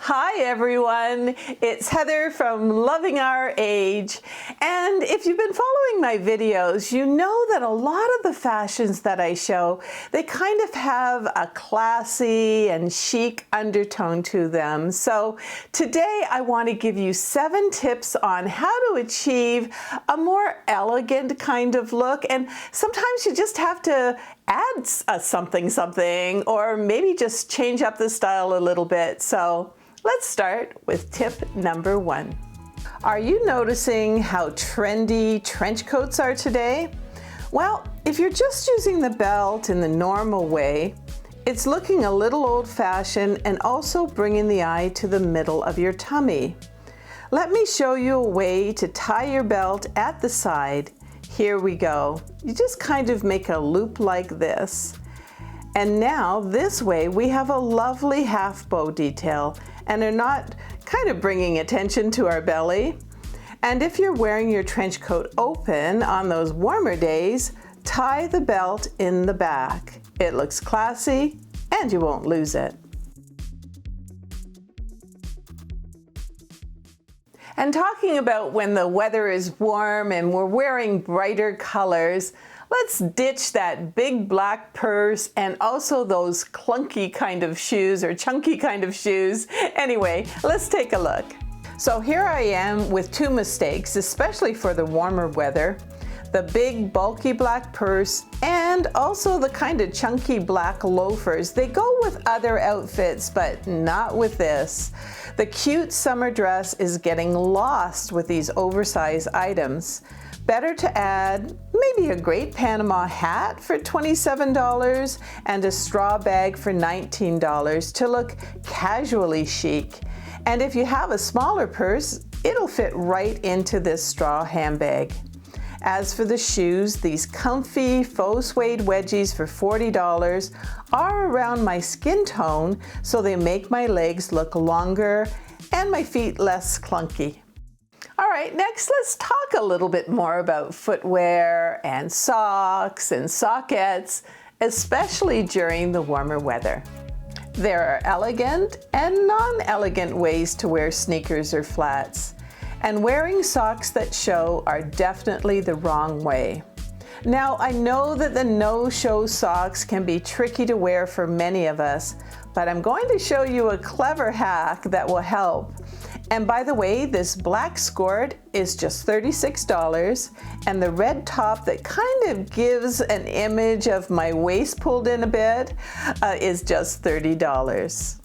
Hi everyone, it's Heather from Loving Our Age, and if you've been following my videos, you know that a lot of the fashions that I show, they kind of have a classy and chic undertone to them. So today I want to give you 7 tips on how to achieve a more elegant kind of look, and sometimes you just have to add something or maybe just change up the style a little bit. So let's start with tip number 1. Are you noticing how trendy trench coats are today? Well, if you're just using the belt in the normal way, it's looking a little old-fashioned and also bringing the eye to the middle of your tummy. Let me show you a way to tie your belt at the side. Here we go. You just kind of make a loop like this. And now this way we have a lovely half bow detail and are not kind of bringing attention to our belly. And if you're wearing your trench coat open on those warmer days, tie the belt in the back. It looks classy and you won't lose it. And talking about when the weather is warm and we're wearing brighter colors, let's ditch that big black purse and also those clunky kind of shoes or chunky kind of shoes. Anyway, let's take a look. So here I am with 2 mistakes, especially for the warmer weather. The big bulky black purse and also the kind of chunky black loafers. They go with other outfits, but not with this. The cute summer dress is getting lost with these oversized items. Better to add maybe a great Panama hat for $27 and a straw bag for $19 to look casually chic. And if you have a smaller purse, it'll fit right into this straw handbag. As for the shoes, these comfy faux suede wedgies for $40 are around my skin tone, so they make my legs look longer and my feet less clunky. All right, next let's talk a little bit more about footwear and socks and sockettes, especially during the warmer weather. There are elegant and non-elegant ways to wear sneakers or flats, and wearing socks that show are definitely the wrong way. Now, I know that the no-show socks can be tricky to wear for many of us, but I'm going to show you a clever hack that will help. And by the way, this black skirt is just $36, and the red top that kind of gives an image of my waist pulled in a bit is just $30.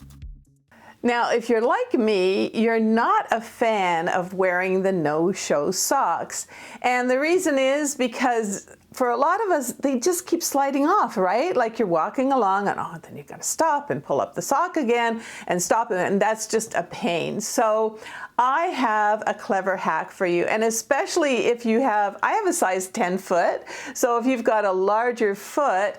Now, if you're like me, you're not a fan of wearing the no-show socks. And the reason is because for a lot of us, they just keep sliding off, right? Like you're walking along and then you've got to stop and pull up the sock again and stop, and that's just a pain. So I have a clever hack for you, and especially if you have, I have a size 10 foot, so if you've got a larger foot,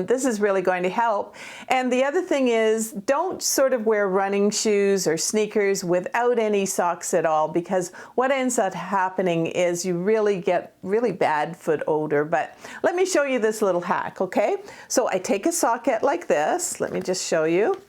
this is really going to help. And the other thing is, don't sort of wear running shoes or sneakers without any socks at all, because what ends up happening is you really get really bad foot odor. But let me show you this little hack, okay? So I take a socket like this, let me just show you,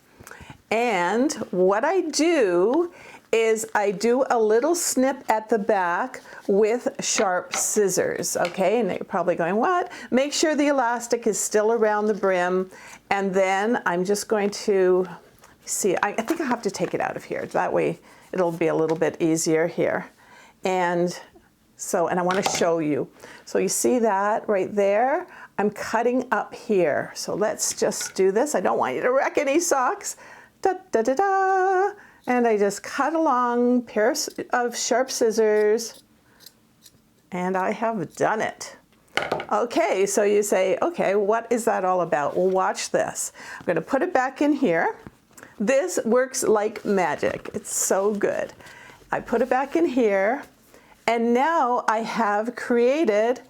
and what I do is I do a little snip at the back with sharp scissors, okay? And you're probably going, what? Make sure the elastic is still around the brim, and then I'm just going to, see, I think I have to take it out of here. That way it'll be a little bit easier here. And I want to show you. So you see that right there? I'm cutting up here. So let's just do this. I don't want you to wreck any socks. Da, da, da, da. And I just cut along pair of sharp scissors, and I have done it. Okay, so you say, okay, what is that all about? Well, watch this. I'm going to put it back in here. This works like magic. It's so good. I put it back in here, and now I have created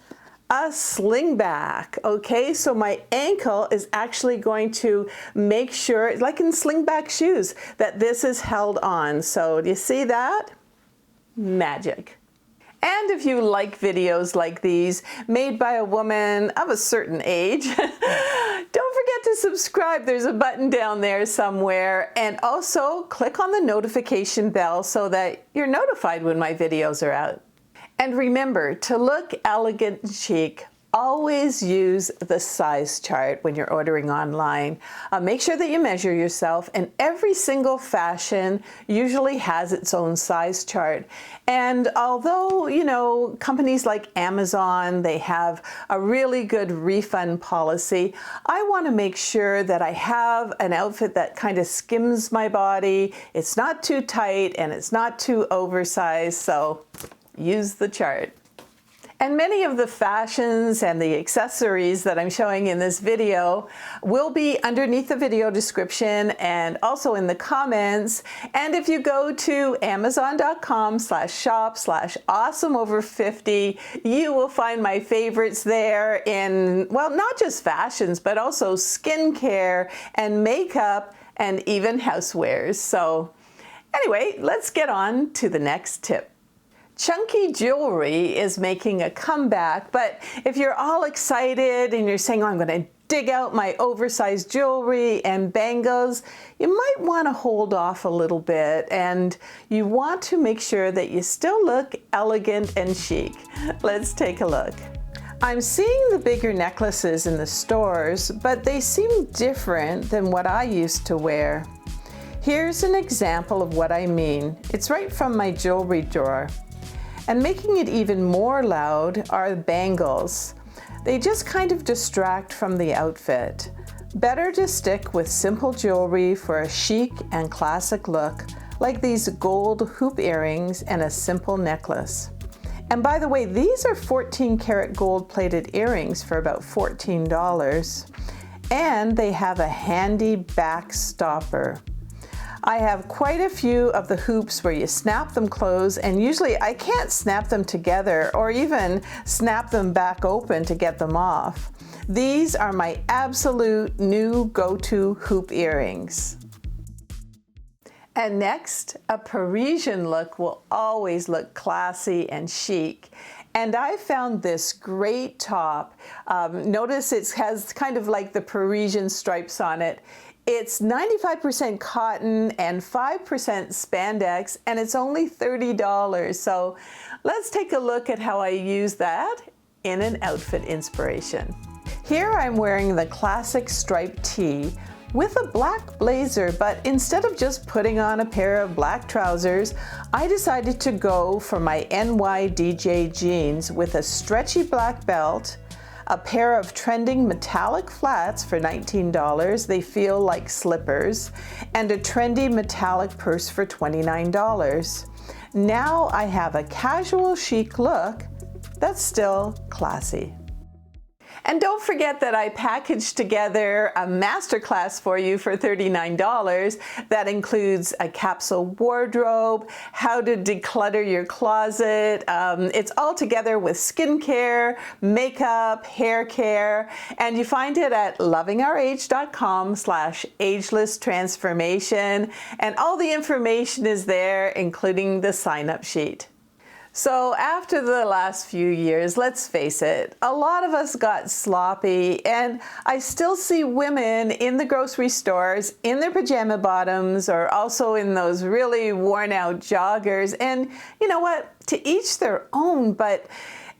a slingback, okay? So my ankle is actually going to make sure, like in slingback shoes, that this is held on. So do you see that? Magic. And if you like videos like these made by a woman of a certain age, don't forget forget to subscribe. There's a button down there somewhere. And also click on the notification bell so that you're notified when my videos are out. And remember, to look elegant and chic, always use the size chart when you're ordering online. Make sure that you measure yourself, and every single fashion usually has its own size chart. And although, you know, companies like Amazon, they have a really good refund policy, I want to make sure that I have an outfit that kind of skims my body. It's not too tight and it's not too oversized, so use the chart. And many of the fashions and the accessories that I'm showing in this video will be underneath the video description and also in the comments. And if you go to amazon.com/shop/awesomeover50, you will find my favorites there in, well, not just fashions, but also skincare and makeup and even housewares. So anyway, let's get on to the next tip. Chunky jewelry is making a comeback, but if you're all excited and you're saying, oh, I'm going to dig out my oversized jewelry and bangles, you might want to hold off a little bit, and you want to make sure that you still look elegant and chic. Let's take a look. I'm seeing the bigger necklaces in the stores, but they seem different than what I used to wear. Here's an example of what I mean. It's right from my jewelry drawer. And making it even more loud are bangles. They just kind of distract from the outfit. Better to stick with simple jewelry for a chic and classic look, like these gold hoop earrings and a simple necklace. And by the way, these are 14 karat gold plated earrings for about $14. And they have a handy back stopper. I have quite a few of the hoops where you snap them closed, and usually I can't snap them together or even snap them back open to get them off. These are my absolute new go-to hoop earrings. And next, a Parisian look will always look classy and chic. And I found this great top. Notice it has kind of like the Parisian stripes on it. It's 95% cotton and 5% spandex, and it's only $30. So let's take a look at how I use that in an outfit inspiration. Here I'm wearing the classic striped tee with a black blazer, but instead of just putting on a pair of black trousers, I decided to go for my NYDJ jeans with a stretchy black belt, a pair of trending metallic flats for $19, they feel like slippers, and a trendy metallic purse for $29. Now I have a casual chic look that's still classy. And don't forget that I packaged together a masterclass for you for $39 that includes a capsule wardrobe, how to declutter your closet. It's all together with skincare, makeup, hair care, and you find it at lovingourage.com/ageless-transformation, and all the information is there, including the sign-up sheet. So after the last few years, let's face it, a lot of us got sloppy, and I still see women in the grocery stores in their pajama bottoms or also in those really worn out joggers. And you know what? To each their own, but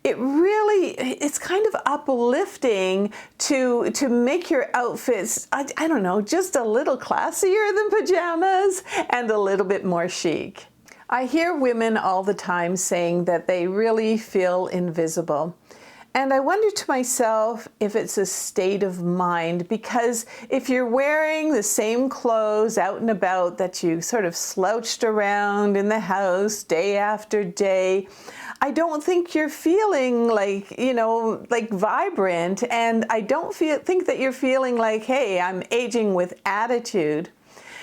it's kind of uplifting to make your outfits, I don't know, just a little classier than pajamas and a little bit more chic. I hear women all the time saying that they really feel invisible. And I wonder to myself if it's a state of mind, because if you're wearing the same clothes out and about that you sort of slouched around in the house day after day, I don't think you're feeling like, you know, like vibrant, and I don't think that you're feeling like, hey, I'm aging with attitude.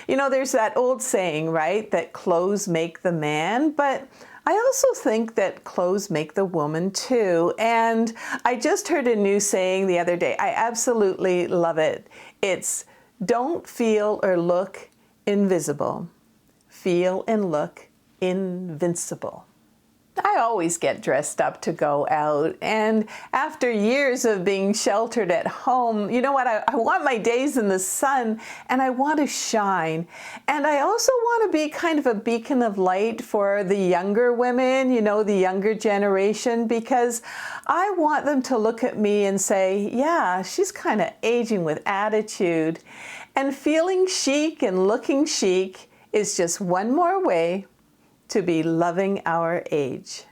You know, there's that old saying, right, that clothes make the man, but I also think that clothes make the woman too. And I just heard a new saying the other day. I absolutely love it. It's don't feel or look invisible. Feel and look invincible. I always get dressed up to go out, and after years of being sheltered at home, you know what, I want my days in the sun and I want to shine. And I also want to be kind of a beacon of light for the younger women, you know, the younger generation, because I want them to look at me and say, yeah, she's kind of aging with attitude. And feeling chic and looking chic is just one more way to be loving our age.